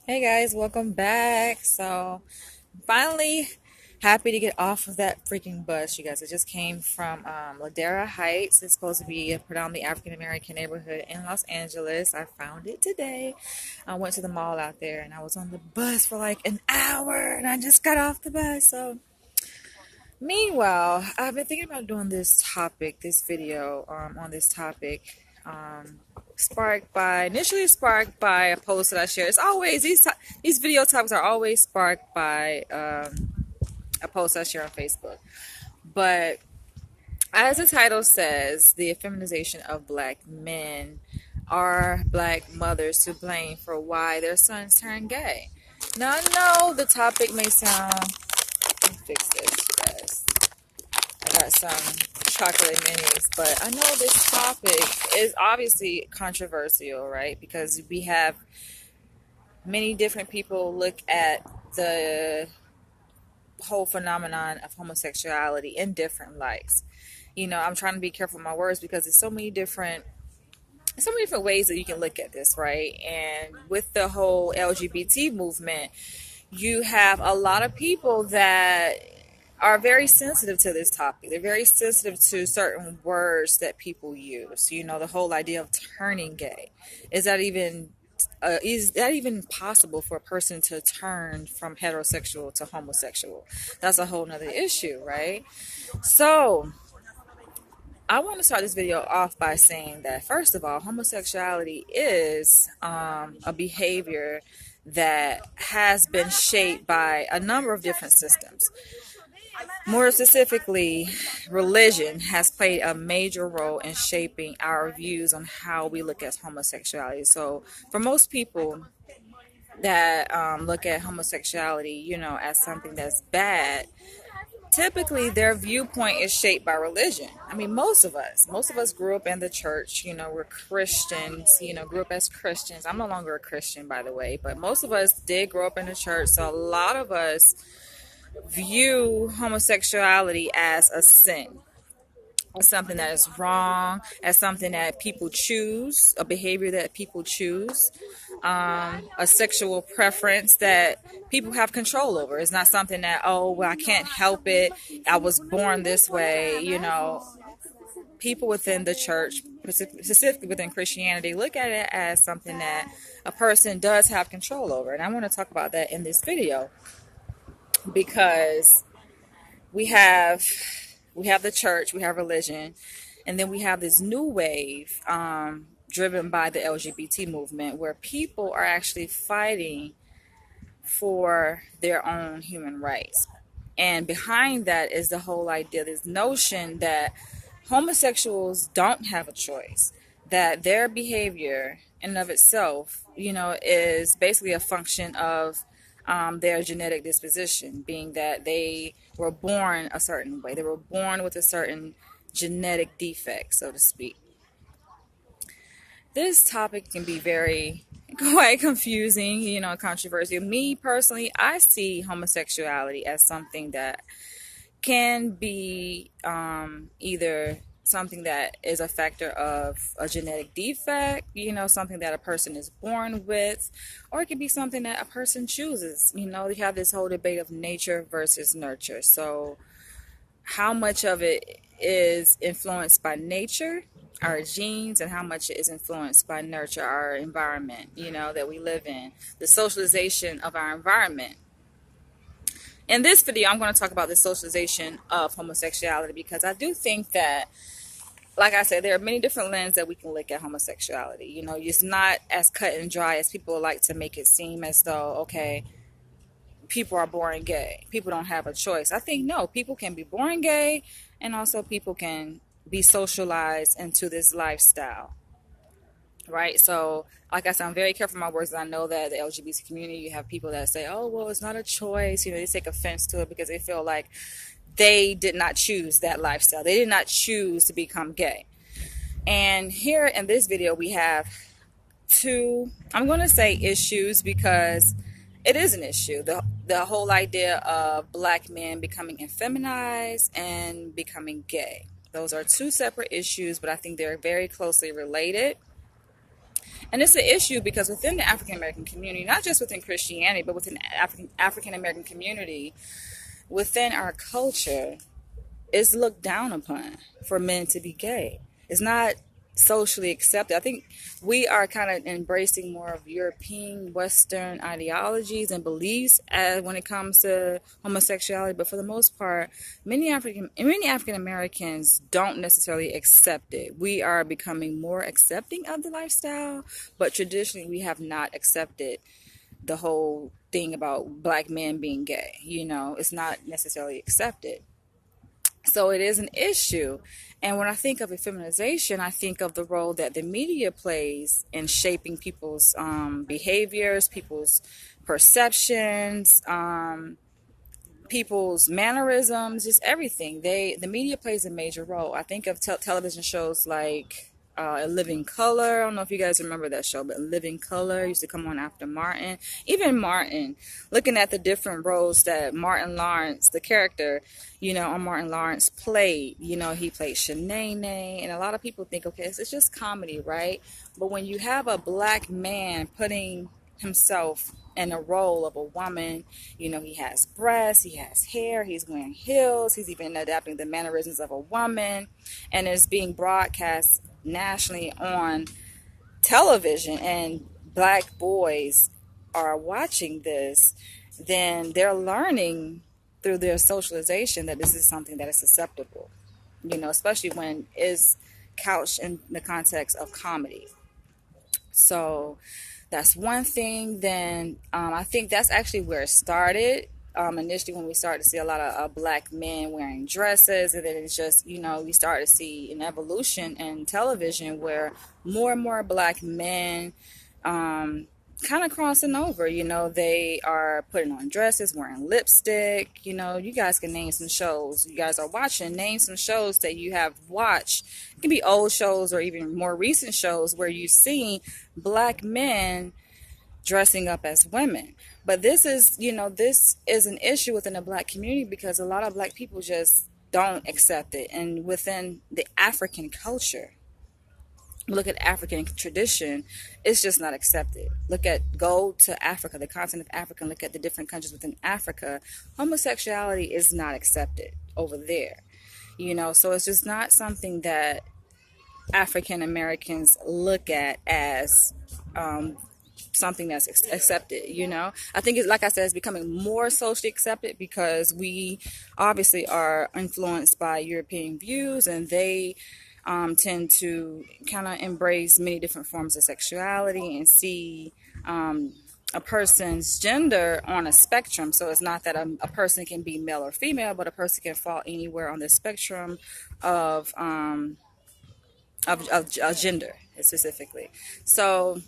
Hey guys, welcome back. Finally happy to get off of that freaking bus, you guys. I just came from Ladera Heights. It's supposed to be a predominantly African American neighborhood in Los Angeles. I found it today. I went to the mall out there and I was on the bus for like an hour and I just got off the bus. Meanwhile, I've been thinking about doing this topic, this video on this topic. Initially sparked by a post that I shared. It's always these video topics are always sparked by a post I share on Facebook. But as the title says, the effeminization of black men, are black mothers to blame for why their sons turn gay? Now I know the topic may sound. Let me fix this, guys. I got some chocolate minis, but I know this topic is obviously controversial, right? Because we have many different people look at the whole phenomenon of homosexuality in different lights. I'm trying to be careful with my words because there's so many different ways that you can look at this, right? And with the whole LGBT movement, you have a lot of people that are very sensitive to this topic. They're very sensitive to certain words that people use. The whole idea of turning gay. Is that even possible for a person to turn from heterosexual to homosexual? That's a whole nother issue, right? So I want to start this video off by saying that, first of all, homosexuality is a behavior that has been shaped by a number of different systems. More specifically, religion has played a major role in shaping our views on how we look at homosexuality. So, for most people that look at homosexuality, as something that's bad, typically their viewpoint is shaped by religion. I mean, most of us grew up in the church. We're Christians. Grew up as Christians. I'm no longer a Christian, by the way, but most of us did grow up in the church. So a lot of us view homosexuality as a sin, as something that is wrong, as something that people choose, a behavior that people choose, a sexual preference that people have control over. It's not something that, oh, well, I can't help it. I was born this way. People within the church, specifically within Christianity, look at it as something that a person does have control over. And I want to talk about that in this video because we have the church, we have religion, and then we have this new wave driven by the LGBT movement where people are actually fighting for their own human rights. And behind that is the whole idea, this notion that homosexuals don't have a choice, that their behavior in and of itself, is basically a function of their genetic disposition, being that they were born a certain way. They were born with a certain genetic defect, so to speak. This topic can be quite confusing, controversial. Me personally, I see homosexuality as something that can be either something that is a factor of a genetic defect, something that a person is born with, or it could be something that a person chooses. You have this whole debate of nature versus nurture. So how much of it is influenced by nature, our genes, and how much is influenced by nurture, our environment, that we live in, the socialization of our environment. In this video, I'm going to talk about the socialization of homosexuality because I do think that, like I said, there are many different lenses that we can look at homosexuality. It's not as cut and dry as people like to make it seem, as though, okay, people are born gay. People don't have a choice. I think, no, people can be born gay, and also people can be socialized into this lifestyle. Right? So, like I said, I'm very careful with my words. I know that the LGBT community, you have people that say, oh, well, it's not a choice. They take offense to it because they feel like they did not choose that lifestyle. They did not choose to become gay. And here in this video, we have two, I'm going to say issues because it is an issue. The whole idea of black men becoming effeminized and becoming gay. Those are two separate issues, but I think they're very closely related. And it's an issue because within the African American community, not just within Christianity, but within the African American community, within our culture, it's looked down upon for men to be gay. It's not socially accepted. I think we are kind of embracing more of European Western ideologies and beliefs when it comes to homosexuality. But for the most part, many African Americans don't necessarily accept it. We are becoming more accepting of the lifestyle, but traditionally we have not accepted the whole thing about black men being gay. It's not necessarily accepted. So it is an issue. And when I think of effeminization, I think of the role that the media plays in shaping people's behaviors, people's perceptions, people's mannerisms, just everything. The media plays a major role. I think of television shows like Living Color. I don't know if you guys remember that show, but Living Color used to come on after Martin. Even Martin, looking at the different roles that Martin Lawrence, the character, on Martin Lawrence played. He played Shanae, and a lot of people think, okay, it's just comedy, right? But when you have a black man putting himself in a role of a woman, he has breasts, he has hair, he's wearing heels, he's even adapting the mannerisms of a woman, and it's being broadcast nationally on television, and black boys are watching this, then they're learning through their socialization that this is something that is acceptable, especially when it's couched in the context of comedy. So that's one thing. Then I think that's actually where it started. Initially, when we started to see a lot of black men wearing dresses, and then it's just, we started to see an evolution in television where more and more black men kind of crossing over. They are putting on dresses, wearing lipstick. You guys can name some shows you guys are watching. Name some shows that you have watched. It can be old shows or even more recent shows where you see black men dressing up as women. But this is an issue within the black community because a lot of black people just don't accept it. And within the African culture, look at African tradition, it's just not accepted. Go to Africa, the continent of Africa, and look at the different countries within Africa. Homosexuality is not accepted over there. So it's just not something that African Americans look at as something that's accepted. I think it's, like I said, it's becoming more socially accepted because we obviously are influenced by European views, and they tend to kind of embrace many different forms of sexuality and see a person's gender on a spectrum. So it's not that a person can be male or female, but a person can fall anywhere on the spectrum of gender specifically. So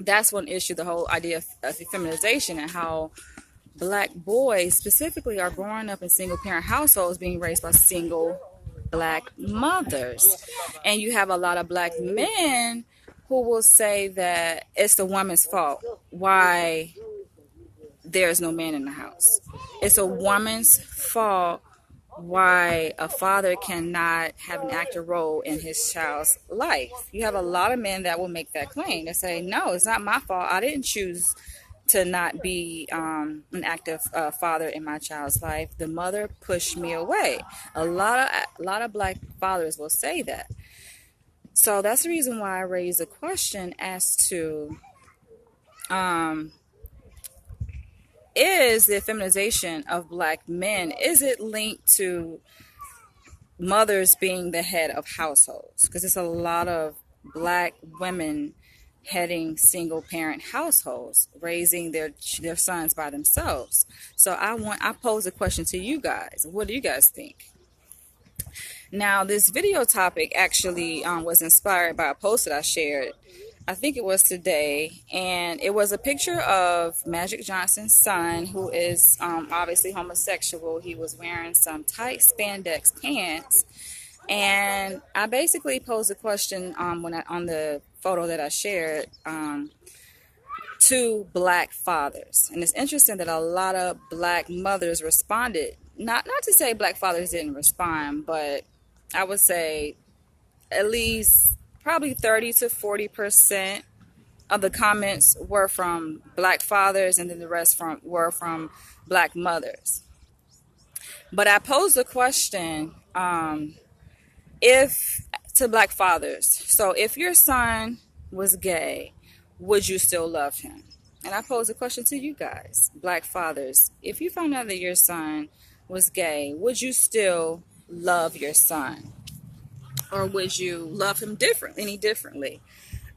that's one issue, the whole idea of effeminization, and how black boys specifically are growing up in single parent households being raised by single black mothers. And you have a lot of black men who will say that it's the woman's fault why there's no man in the house. It's a woman's fault why a father cannot have an active role in his child's life. You have a lot of men that will make that claim. They say, no, it's not my fault. I didn't choose to not be an active father in my child's life. The mother pushed me away. A lot of black fathers will say that. So that's the reason why I raised a question as to is the feminization of black men, is it linked to mothers being the head of households? Because it's a lot of black women heading single parent households, raising their sons by themselves. So I pose a question to you guys. What do you guys think? Now, this video topic actually was inspired by a post that I shared. I think it was today, and it was a picture of Magic Johnson's son, who is obviously homosexual. He was wearing some tight spandex pants, and I basically posed a question on the photo that I shared to black fathers. And it's interesting that a lot of black mothers responded. Not to say black fathers didn't respond, but I would say at least probably 30 to 40% of the comments were from black fathers, and then the rest were from black mothers. But I posed a question, if to black fathers. So if your son was gay, would you still love him? And I posed a question to you guys, black fathers. If you found out that your son was gay, would you still love your son? Or would you love him any differently?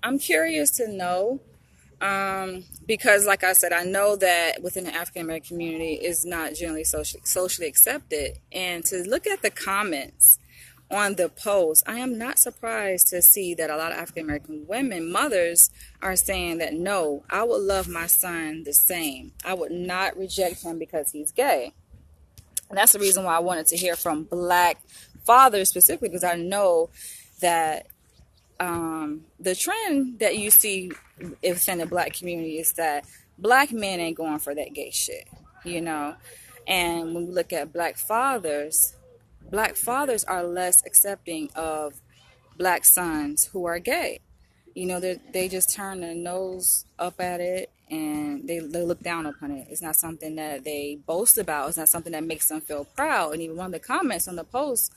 I'm curious to know, because like I said, I know that within the African American community is not generally socially accepted. And to look at the comments on the post, I am not surprised to see that a lot of African American women, mothers, are saying that no, I would love my son the same. I would not reject him because he's gay. And that's the reason why I wanted to hear from black fathers specifically, because I know that the trend that you see within the black community is that black men ain't going for that gay shit, you know. And when we look at black fathers are less accepting of black sons who are gay. You know, they just turn their nose up at it, and they look down upon it. It's not something that they boast about. It's not something that makes them feel proud. And even one of the comments on the post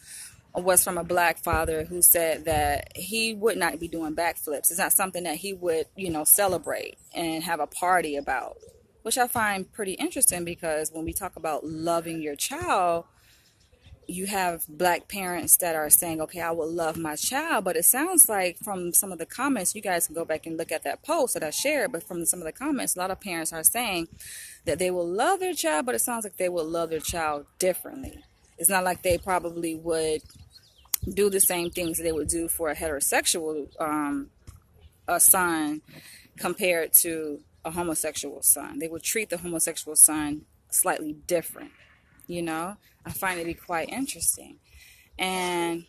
was from a black father who said that he would not be doing backflips. It's not something that he would, you know, celebrate and have a party about, which I find pretty interesting, because when we talk about loving your child, you have black parents that are saying, okay, I will love my child. But it sounds like from some of the comments, you guys can go back and look at that post that I shared, but from some of the comments, a lot of parents are saying that they will love their child, but it sounds like they will love their child differently. It's not like they probably would do the same things that they would do for a heterosexual a son compared to a homosexual son. They would treat the homosexual son slightly different, you know. I find it to be quite interesting. And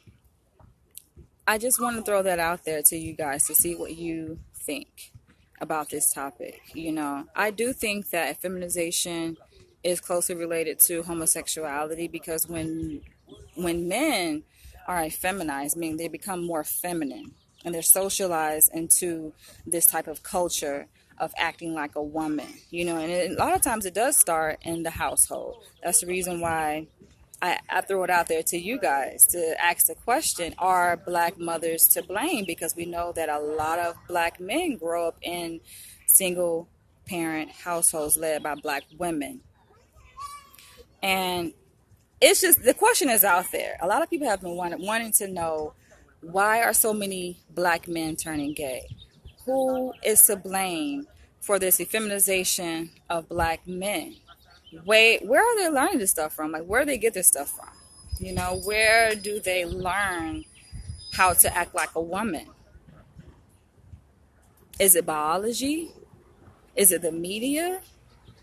I just want to throw that out there to you guys to see what you think about this topic. You know, I do think that feminization is closely related to homosexuality, because when men are effeminized, meaning they become more feminine and they're socialized into this type of culture of acting like a woman, you know, and a lot of times it does start in the household. That's the reason why I throw it out there to you guys to ask the question, are black mothers to blame? Because we know that a lot of black men grow up in single parent households led by black women. And it's just, the question is out there. A lot of people have been wanting to know, why are so many black men turning gay? Who is to blame for this effeminization of black men? Where are they learning this stuff from? Like, where do they get this stuff from? You know, where do they learn how to act like a woman? Is it biology? Is it the media?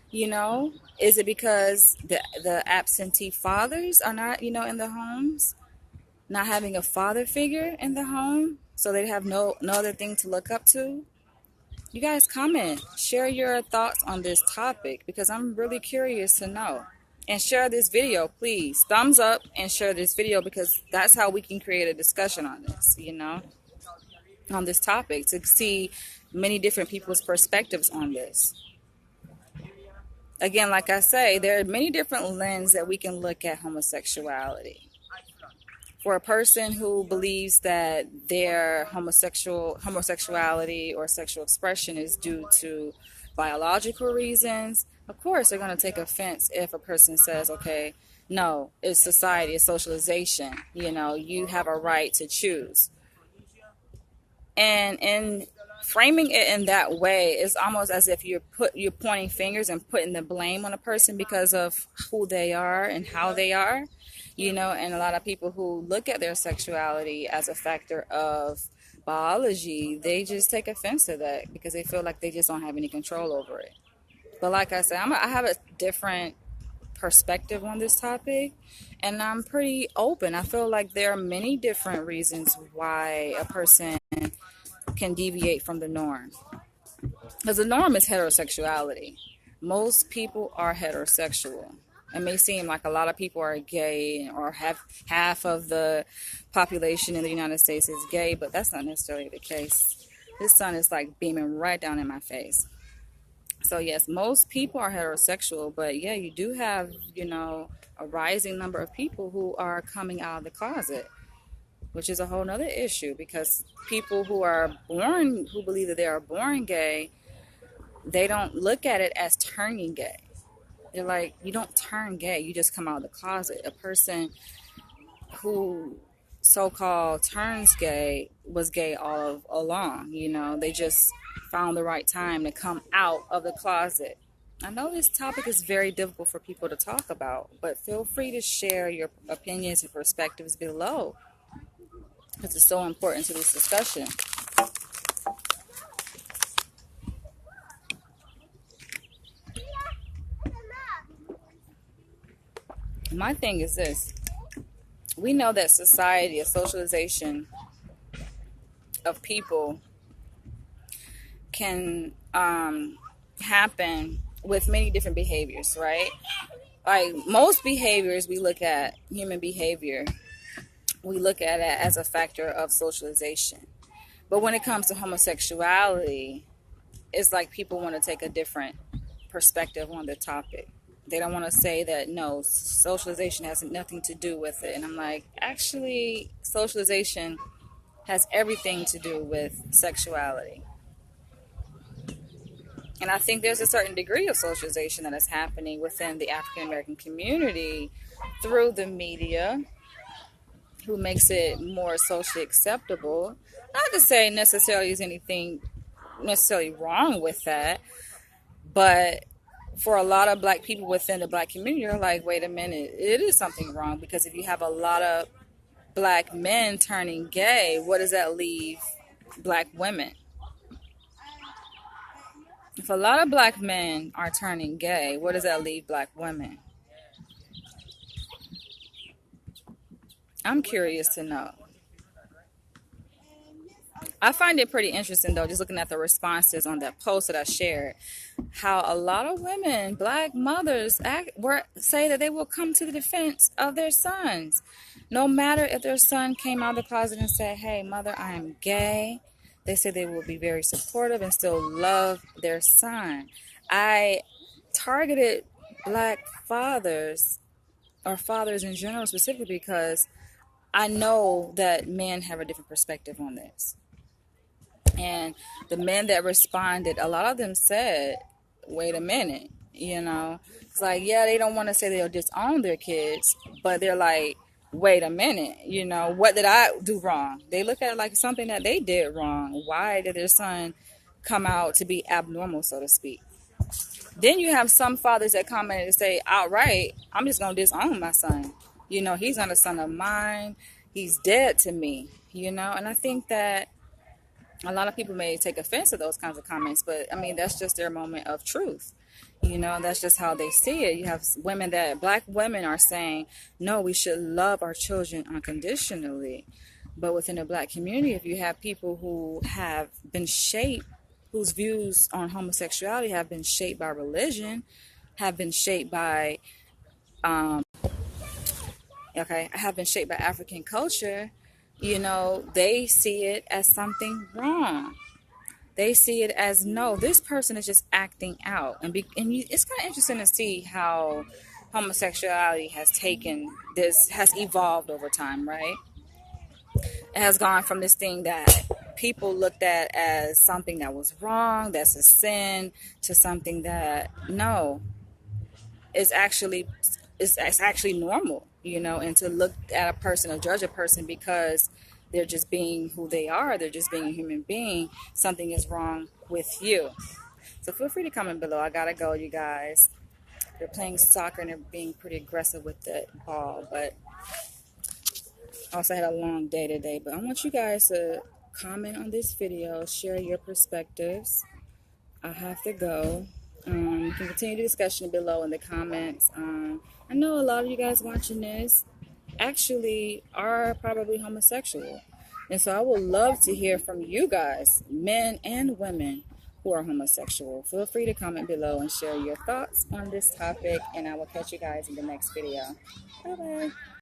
You know, is it because the absentee fathers are not, you know, in the homes, not having a father figure in the home, so they have no other thing to look up to? You guys comment, share your thoughts on this topic, because I'm really curious to know. And share this video, please. Thumbs up and share this video, because that's how we can create a discussion on this, you know, on this topic, to see many different people's perspectives on this. Again, like I say, there are many different lenses that we can look at homosexuality. For a person who believes that their homosexuality or sexual expression is due to biological reasons, of course they're going to take offense if a person says, okay, no, it's society, it's socialization, you know, you have a right to choose. And framing it in that way is almost as if you're pointing fingers and putting the blame on a person because of who they are and how they are. You know, and a lot of people who look at their sexuality as a factor of biology, they just take offense to that because they feel like they just don't have any control over it. But like I said, I have a different perspective on this topic, and I'm pretty open. I feel like there are many different reasons why a person can deviate from the norm. Because the norm is heterosexuality. Most people are heterosexual. It may seem like a lot of people are gay, or half of the population in the United States is gay, but that's not necessarily the case. This sun is like beaming right down in my face. So yes, most people are heterosexual, but yeah, you do have, a rising number of people who are coming out of the closet, which is a whole nother issue because people who believe that they are born gay, they don't look at it as turning gay. They're like, you don't turn gay, you just come out of the closet. A person who so-called turns gay was gay all along. They just found the right time to come out of the closet. I know this topic is very difficult for people to talk about, but feel free to share your opinions and perspectives below because it's so important to this discussion. My thing is this. We know that society, a socialization of people can happen with many different behaviors, right? Like most behaviors, we look at human behavior, we look at it as a factor of socialization. But when it comes to homosexuality, it's like people want to take a different perspective on the topic. They don't want to say that, no, socialization has nothing to do with it. And I'm like, actually, socialization has everything to do with sexuality. And I think there's a certain degree of socialization that is happening within the African American community through the media, who makes it more socially acceptable. Not to say necessarily is anything necessarily wrong with that, but for a lot of black people within the black community are like, wait a minute, it is something wrong, because if you have a lot of black men turning gay, what does that leave black women? If a lot of black men are turning gay, what does that leave black women? I'm curious to know. I find it pretty interesting, though, just looking at the responses on that post that I shared, how a lot of women, black mothers, say that they will come to the defense of their sons. No matter if their son came out of the closet and said, hey, mother, I am gay. They say they will be very supportive and still love their son. I targeted black fathers, or fathers in general specifically, because I know that men have a different perspective on this. And the men that responded, a lot of them said, wait a minute, It's like, yeah, they don't want to say they'll disown their kids, but they're like, wait a minute, what did I do wrong? They look at it like something that they did wrong. Why did their son come out to be abnormal, so to speak? Then you have some fathers that comment and say outright, I'm just going to disown my son. He's not a son of mine. He's dead to me, And I think that a lot of people may take offense to those kinds of comments, but I mean, that's just their moment of truth. That's just how they see it. You have black women are saying, no, we should love our children unconditionally. But within the black community, if you have people who have been shaped, whose views on homosexuality have been shaped by religion, have been shaped by, African culture, they see it as something wrong. They see it as, no, this person is just acting out. It's kind of interesting to see how homosexuality has evolved over time, right? It has gone from this thing that people looked at as something that was wrong, that's a sin, to something that, no, it's actually normal, and to look at a person or judge a person because they're just being who they are, they're just being a human being, something is wrong with you. So feel free to comment below. I gotta go, you guys. They're playing soccer and they're being pretty aggressive with the ball, but I also had a long day today. But I want you guys to comment on this video, share your perspectives. I have to go. You can continue the discussion below in the comments. I know a lot of you guys watching this actually are probably homosexual, and so I would love to hear from you guys, men and women who are homosexual. Feel free to comment below and share your thoughts on this topic, and I will catch you guys in the next video. Bye bye.